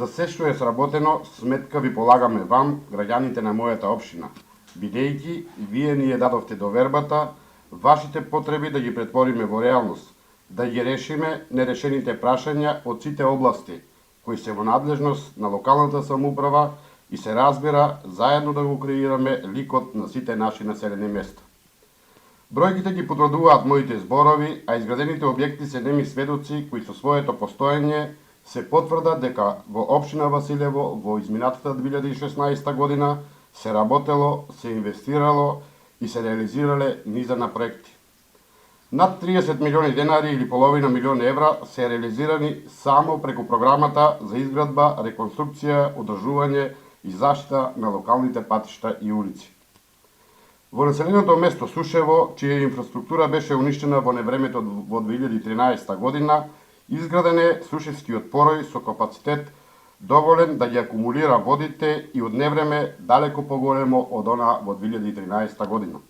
За се што е сработено, сметка ви полагаме вам, граѓаните на мојата општина, бидејќи вие ни ја дадовте довербата, вашите потреби да ги претвориме во реалност, да ги решиме нерешените прашања од сите области, кои се во надлежност на локалната самоуправа и се разбира, заедно да го креираме ликот на сите наши населени места. Бројките ги потврдуваат моите зборови, а изградените објекти се неми сведоци кои со своето постоење се потврда дека во општина Василево во изминатата 2016 година се работело, се инвестирало и се реализирале низа на проекти. Над 30 милиони денари или половина милион евра се реализирани само преку програмата за изградба, реконструкција, одржување и заштита на локалните патишта и улици. Во населеното место Сушево, чија инфраструктура беше уништена во невремето во 2013 година, изграден е сушевскиот порој со капацитет доволен да ги акумулира водите и од невреме далеко поголемо од она во 2013 година.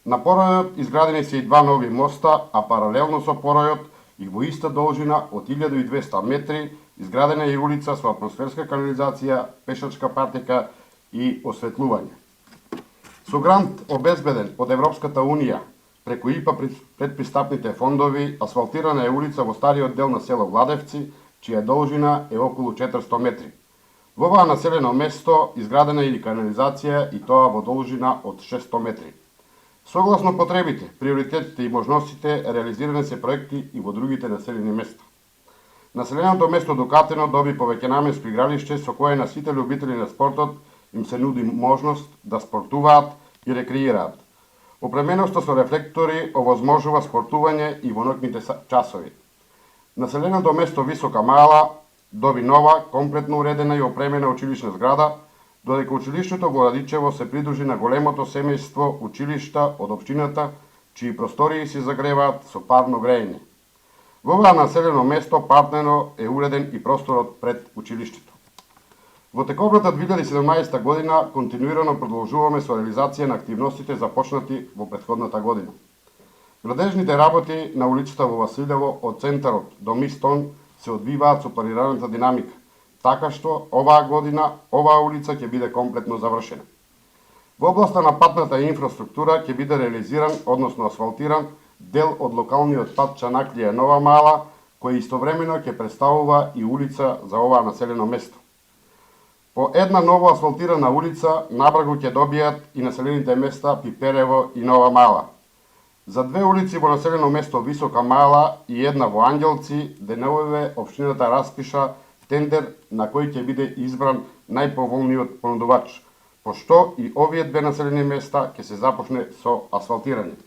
На поројот изградени се и два нови моста, а паралелно со поројот и во иста должина од 1200 метри изградена е и улица со атмосферска канализација, пешачка патека и осветлување. Со грант обезбеден од Европската Унија преку ИПА предпристапните фондови, асфалтирана е улица во стариот дел на село Владевци, чија должина е околу 400 метри. Во оваа населено место изградена е и канализација и тоа во должина од 600 метри. Согласно потребите, приоритетите и можностите, реализирани се проекти и во другите населени места. Населеното место Дукатино доби повеќенамensко игралиште со кое на сите љубители на спортот им се нуди можност да спортуваат и рекреираат. Опременоста со рефлектори овозможува спортување и во ноќните часови. Населеното место Висока Мала доби нова, комплетно уредена и опремена училишна зграда, додека училиштето во Радичево се придружи на големото семејство училишта од општината, чии простории се загреваат со парно грејење. Во оваа населено место партнено е уреден и просторот пред училиштето. Во тековната 2017 година континуирано продолжуваме со реализација на активностите започнати во претходната година. Градежните работи на улицата во Василево од центарот до Мистон се одвиваат со планираната динамика, така што оваа година оваа улица ќе биде комплетно завршена. Во областа на патната инфраструктура ќе биде реализиран, односно асфалтиран, дел од локалниот пат Чанаклија Нова Мала, кој истовремено ќе представува и улица за оваа населено место. По една ново асфалтирана улица набрагу ќе добијат и населените места Пиперево и Нова Мала. За две улици во населено место Висока Мала и една во Ангелци, деновиве општината распиша тендер на кој ќе биде избран најповолниот понудувач, пошто и овие две населени места ќе се започне со асфалтирање.